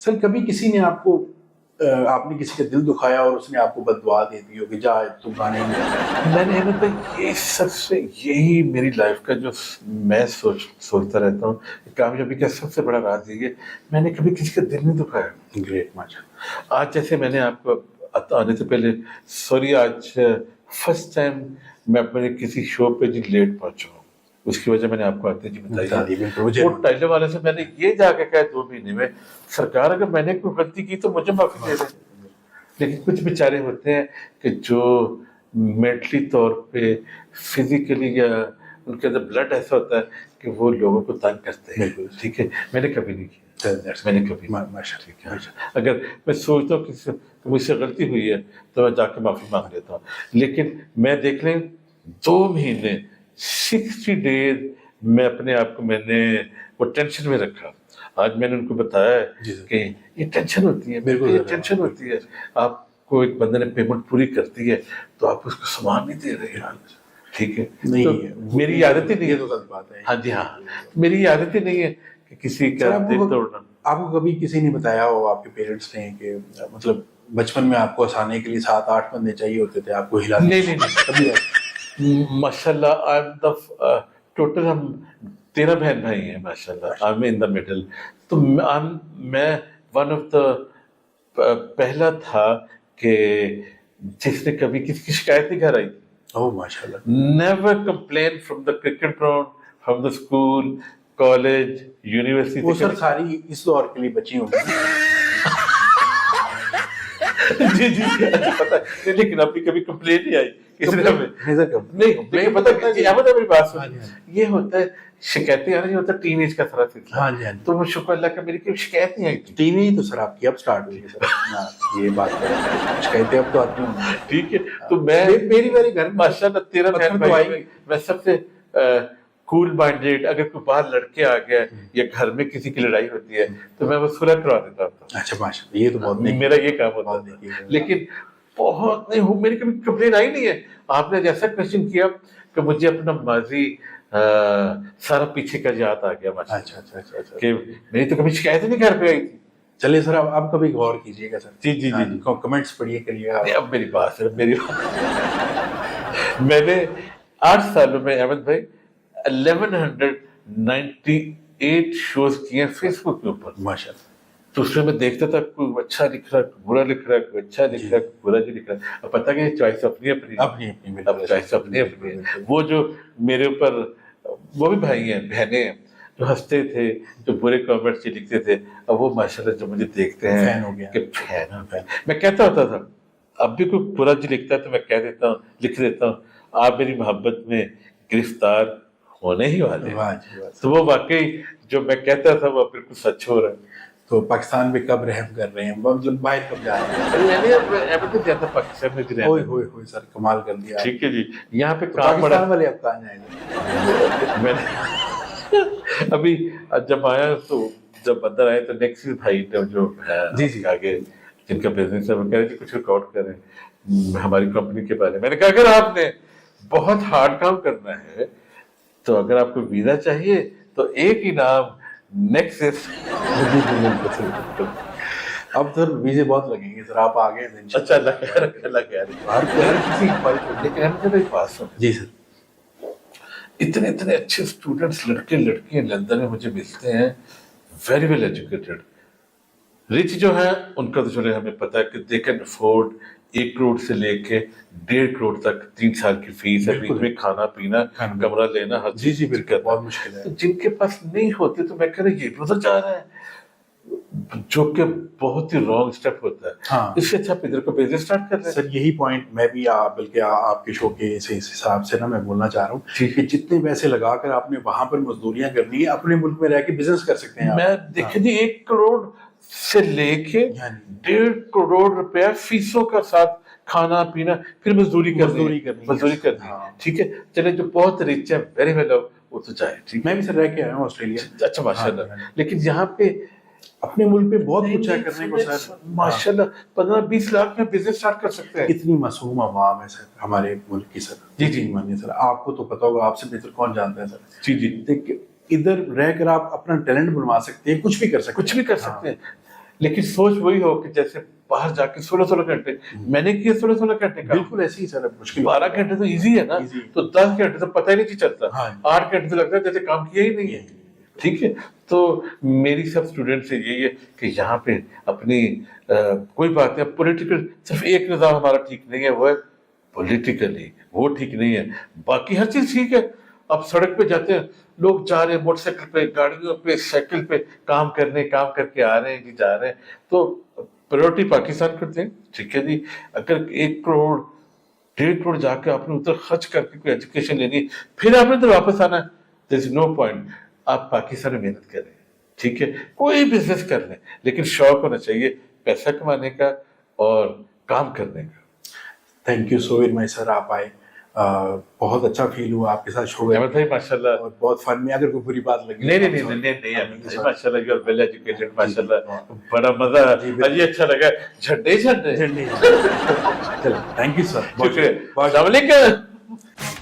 سر کبھی کسی نے آپ کو آپ نے کسی کا دل دکھایا اور اس نے آپ کو بد دعا دے دی ہو کہ جا تم گانے میں نے احمد بھائی یہ سب سے یہی میری لائف کا جو میں سوچتا رہتا ہوں کامیابی کا سب سے بڑا راز یہ ہے میں نے کبھی کسی کا دل نہیں دکھایا. گریٹ ماشاء. آج جیسے میں نے آپ کو آنے سے پہلے سوری آج فرسٹ ٹائم میں اپنے کسی شو پہ جی لیٹ پہنچا ہوں. اس کی وجہ میں نے آپ کو آتے جی بتائی. وہ ٹائلر والے سے میں نے یہ جا کے کہا 2 مہینے میں سرکار اگر میں نے کوئی غلطی کی تو مجھے معافی دے دیں. لیکن کچھ بیچارے ہوتے ہیں کہ جو مینٹلی طور پہ فزیکلی یا ان کے اندر بلڈ ایسا ہوتا ہے کہ وہ لوگوں کو تنگ کرتے ہیں. ٹھیک ہے میں نے کبھی نہیں کیا. میں نے کبھی ٹھیک ہے اگر میں سوچتا ہوں کہ مجھ سے غلطی ہوئی ہے تو میں جا کے معافی مانگ لیتا ہوں. لیکن میں دیکھ لیں 2 مہینے 60 days میں اپنے آپ کو میں نے وہ ٹینشن میں رکھا. آج میں نے ان کو بتایا ہے کہ یہ ٹینشن ہوتی ہے. بالکل یہ ٹینشن ہوتی ہے. آپ کو ایک بندے نے پیمنٹ پوری کرتی ہے تو آپ اس کو سامان نہیں دے رہے. ٹھیک ہے میری عادت ہی نہیں ہے. ہاں جی ہاں میری عادت ہی نہیں ہے کہ کسی کا دل توڑنا. آپ کو کبھی کسی نے بتایا ہو آپ کے پیرنٹس نے کہ مطلب بچپن میں آپ کو ہنسانے کے لیے 7-8 بندے چاہیے ہوتے تھے آپ کو ہلانے؟ نہیں ماشاء اللہ ٹوٹل ہم 13 بہن بھائی ہیں ماشاء اللہ. I am in the middle. تو میں ون آف دا پہلا تھا کہ جس نے کبھی کسی کی شکایت نہیں گھر آئی. اوہ ماشاء اللہ. Never complain from the cricket ground from the school college university. وہ سر ساری اس دور کے لیے بچی ہوں جی جی پتا ہے لیکن ابھی کبھی کمپلین نہیں آئی کسی نے نہیں پتا. میری بات سن یہ ہوتا ہے شکایتیں آنا نہیں ہوتا ٹین ایج کا سارا سلسلہ. تو وہ شکر اللہ کا میری کوئی شکایت نہیں آئی تھی. ٹین ایج تو سر آپ کی اب اسٹارٹ ہوئی ہے سر یہ بات شکایتیں اب تو آتی ہیں. ٹھیک ہے تو میں میری گھر ماشاء اللہ 13 بہن بھائی میں سب سے کول مائنڈیڈ. اگر کوئی باہر لڑکے آ گیا یا گھر میں کسی کی لڑائی ہوتی ہے تو میں وہ صلح کروا دیتا تھا. اچھا ماشاء اللہ یہ تو بہت میرا یہ کام ہوتا ہے. لیکن بہت نہیں ہوں میری کبھی کمپلین آئی نہیں ہے. آپ نے جیسا کوشچن کیا کہ مجھے اپنا ماضی سارا پیچھے کا یاد آ گیا اچھا کہ میری تو کبھی شکایت نہیں گھر پہ آئی تھی. چلیے سر آپ کبھی غور کیجیے گا سر. جی جی جی جی کمنٹس پڑھیے کریے گا. اب میری بات سر میں نے 8 سالوں میں احمد بھائی 1198 شوز کیے ہیں فیس بک کے اوپر ماشاء اللہ. تو اس میں میں دیکھتا تھا کوئی اچھا لکھ رہا ہے کوئی برا لکھ رہا ہے کوئی اچھا لکھ رہا ہے کوئی برا لکھ رہا ہے. اب پتہ کہ چوائس اپنی اب چوائس اپنی وہ جو میرے اوپر وہ بھی بھائی ہیں بہنیں ہیں جو ہنستے تھے جو برے کامنٹس لکھتے تھے. اب وہ ماشاء اللہ جو مجھے دیکھتے ہیں کہ فین ہو گیا. میں کہتا ہوتا تھا اب بھی کوئی برا جو لکھتا ہے تو میں کہہ دیتا ہوں لکھ دیتا ہوں آپ میری محبت میں گرفتار ہونے ہی والے ہیں. تو وہ واقعی جو میں کہتا تھا وہ بالکل سچ ہو رہا ہے. تو پاکستان میں کب رحم کر رہے ہیں مطلب باہر کب جا رہے ہیں؟ میں نے جاتا پاکستان میں بھی ہوئے سر کمال کر دیا. ٹھیک ہے جی یہاں پہ پاکستان والے اب کہاں جائیں گے؟ میں نے ابھی جب آیا تو جب اندر آئے تو نیکسٹ بھائی جو ہے آگے جن کا بزنس ہے وہ کہہ رہے تھے کچھ ریکارڈ کریں ہماری کمپنی کے بارے میں. نے کہا اگر آپ نے بہت ہارڈ کام کرنا ہے تو اگر آپ کو ویزا چاہیے تو ایک ہی نام نیکسس. اب سر ویزے بہت لگیں گے سر آپ آگے. اچھا اللہ خیر ہر کسی کی بات سن. جی سر اتنے اچھے اسٹوڈنٹس لڑکے لڑکیاں لندن میں مجھے ملتے ہیں ویری ویل ایجوکیٹڈ. رچ جو ہیں ان کا تو چلے ہمیں پتہ ہے کہ دے کین افورڈ 1 کروڑ سے لے کے 1.5 کروڑ تک 3 سال کی فیس ہے. بیچ میں کھانا پینا کمرہ لینا ہر چیز بالکل بہت مشکل ہے. جن کے پاس نہیں ہوتے تو میں کہہ رہا یہ ادھر جا رہا ہے جو کہ بہت ہی رانگ اسٹیپ ہوتا ہے. اس سے اچھا ادھر کو بزنس اسٹارٹ کر رہے ہیں. سر یہی پوائنٹ میں بھی بلکہ آپ کے شو کے اس حساب سے نا میں بولنا چاہ رہا ہوں کہ جتنے پیسے لگا کر آپ نے وہاں پر مزدوریاں کرنی ہے اپنے ملک میں رہ کے بزنس کر سکتے ہیں. میں دیکھیں جی 1 کروڑ سے لے کے 1.5 کروڑ روپیہ فیسوں کا ساتھ کھانا پینا پھر مزدوری کرنی. ٹھیک ہے چلے جو بہت ریچ ہے ویری ویل وہ تو چاہے. میں بھی سر رہ کے آیا ہوں آسٹریلیا. اچھا ماشاء اللہ. لیکن یہاں پہ اپنے ملک میں بہت کچھ ہے کرنے کو سر ماشاء اللہ 15-20 لاکھ میں بزنس اسٹارٹ کر سکتے ہیں. اتنی معصوم عوام ہے سر ہمارے ملک کی سر. جی مانیے سر آپ کو تو پتا ہوگا آپ سے بہتر کون جانتا ہے سر. جی دیکھ ادھر رہ کر آپ اپنا ٹیلنٹ بنوا سکتے ہیں کچھ بھی کر سکتے ہیں. ہیں لیکن سوچ وہی ہو کہ جیسے باہر جا کے 16 گھنٹے میں نے کیے 16 گھنٹے کا بالکل ایسے ہی سر مشکل 12 گھنٹے تو ایزی ہے نا تو 10 گھنٹے تو پتہ ہی نہیں چلتا ہاں 8 گھنٹے تو لگتا ہے جیسے کام کیا ہی نہیں ہے ٹھیک ہے تو میری سب اسٹوڈنٹ سے یہی ہے کہ یہاں پہ اپنی کوئی بات نہیں پولیٹیکل صرف ایک نظام ہمارا ٹھیک نہیں ہے وہ ہے پولیٹیکلی وہ ٹھیک نہیں ہے باقی ہر چیز ٹھیک ہے اب سڑک پہ جاتے ہیں لوگ جا رہے ہیں موٹر سائیکل پہ گاڑیوں پہ سائیکل پہ کام کر کے آ رہے ہیں جی جا رہے ہیں تو پریورٹی پاکستان کرتے ہیں ٹھیک ہے جی اگر 1 کروڑ 1.5 کروڑ جا کے آپ نے ادھر خرچ کر کے کوئی ایجوکیشن لینی ہے پھر آپ نے ادھر واپس آنا ہے دیر از نو پوائنٹ آپ پاکستان میں محنت کریں ٹھیک ہے کوئی بزنس کر لیں لیکن شوق ہونا چاہیے پیسہ کمانے کا اور کام کرنے کا thank you so very much sir آپ آئے بہت اچھا فیل ہوا آپ کے ساتھ شو ہے ماشاء اللہ اور بہت فن میں اگر کوئی بری بات لگی نہیں ماشاء اللہ یو آر ویل ایجوکیٹڈ ماشاء اللہ بڑا مزہ یہ اچھا لگا جھنڈے چلو تھینک یو سر شکریہ السلام علیکم